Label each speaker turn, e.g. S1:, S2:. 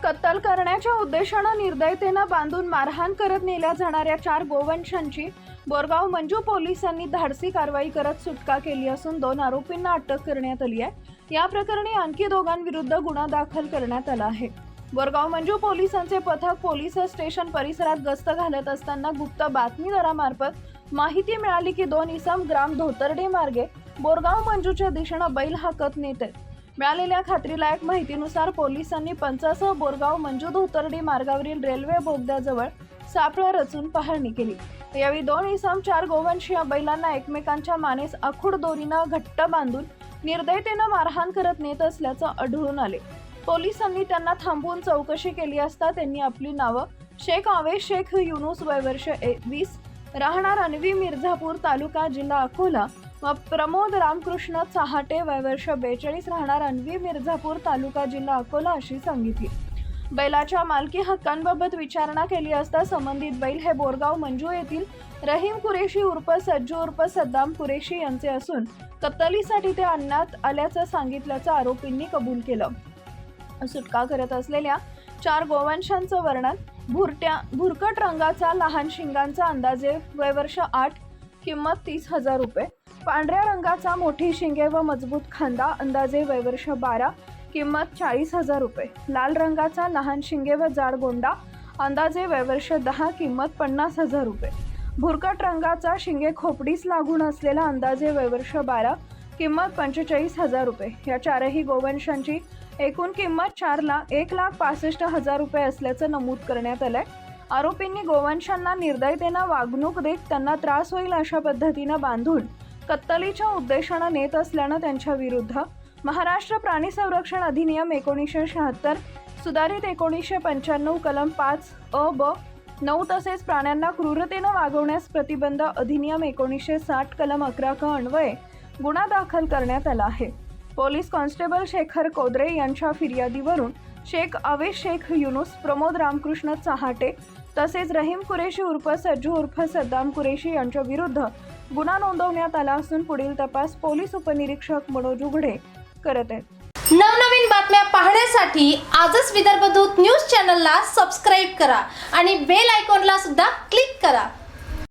S1: कत्तल करण्याच्या उद्देशाने निर्दयतेने बांधून मारहाण करत नेल्या जाणाऱ्या 4 गोवंशांची बोरगाव मंजू पोलिसांनी धाडसी कारवाई करत सुटका केली असून 2 आरोपींना अटक करण्यात आली आहे। या प्रकरणी आणखी 2 विरुद्ध गुन्हा दाखल करण्यात आला आहे। बोरगाव मंजू पोलिसांचे पथक पोलीस स्टेशन परिसरात गस्त घालत असताना गुप्त बातमीदारामार्फत माहिती मिळाली की 2 इसम ग्राम धोतर्डे मार्गे बोरगाव मंजूच्या दिशेने बैल हाकत नेत आहेत। मिळालेल्या खात्रीलायक माहितीनुसार पोलिसांनी पंचासह बोरगाव मंजू धोतर्डी मार्गावरील रेल्वे बोगद्याजवळ सापळा रचून पाहणी केली। यावेळी 2 इसम 4 गोवंशीय बैलांना एकमेकांच्या मानेस आखूड दोरीनं घट्ट बांधून निर्दयतेने मारहाण करत नेत असल्याचं आढळून आले। पोलिसांनी त्यांना थांबवून चौकशी केली असता त्यांनी आपली नावं शेख आवेश शेख युनुस वय वर्ष 20 राहणार अनवी मिर्झापूर तालुका जिल्हा अकोला व प्रमोद रामकृष्ण चहाटे वय वर्ष 42 राहणार अनवी मिर्झापूर तालुका जिल्हा अकोला अशी सांगितली। बैलाच्या मालकी हक्कांबाबत विचारणा केली असता संबंधित बैल हे बोरगाव मंजू येथील रहीम कुरेशी उर्फ सज्जू उर्फ सद्दाम कुरेशी यांचे असून कत्तलीसाठी ते आणण्यात आल्याचं सांगितल्याचं आरोपींनी कबूल केलं। सुटका करत असलेल्या 4 गोवंशांचं वर्णन भुरकट रंगाचा लहान शिंगांचा अंदाजे वय वर्ष 8 किंमत 30,000 रुपये, पांढऱ्या रंगाचा मोठी शिंगे व मजबूत खांदा अंदाजे वय वर्ष 12 किंमत 40,000 रुपये, लाल रंगाचा लहान शिंगे व जाड गोंडा अंदाजे वय वर्ष 10 किंमत 50,000 रुपये, भुरकट रंगाचा शिंगे खोपडीस लागून असलेला अंदाजे वय वर्ष 12 किंमत 45,000 रुपये। या 4ही गोवंशांची एकूण किंमत 1,65,000 रुपये असल्याचं नमूद करण्यात आलंय। आरोपींनी गोवंशांना निर्दयतेने वागणूक देत त्यांना त्रास होईल अशा पद्धतीने बांधून कत्तलीच्या उद्देशाने नेत असल्याने त्यांच्या विरुद्ध महाराष्ट्र प्राणी संरक्षण अधिनियम 1976 सुधारित 1995 कलम 5 ब 9 तसेच प्राण्यांना क्रूरतेने वागवण्यास प्रतिबंध अधिनियम 1960 कलम 11 क अन्वये गुन्हा दाखल करण्यात आला आहे। पोलीस कॉन्स्टेबल शेखर कोदरे यांच्या फिर्यादीवरून शेख आवेश शेख युनुस प्रमोद रामकृष्ण चहाटे तसेच रहीम कुरेशी उर्फ सज्जू उर्फ सद्दाम कुरेशी यांच्या विरुद्ध गुन्हा नोंदवण्यात आला असून पुढील तपास पोलीस उपनिरीक्षक मनोज उघडे करत आहेत।
S2: नवनवीन बातम्या पाहण्यासाठी आजच विदर्भ दूत न्यूज चॅनलला सबस्क्राईब करा आणि बेल आयकॉनला सुद्धा क्लिक करा।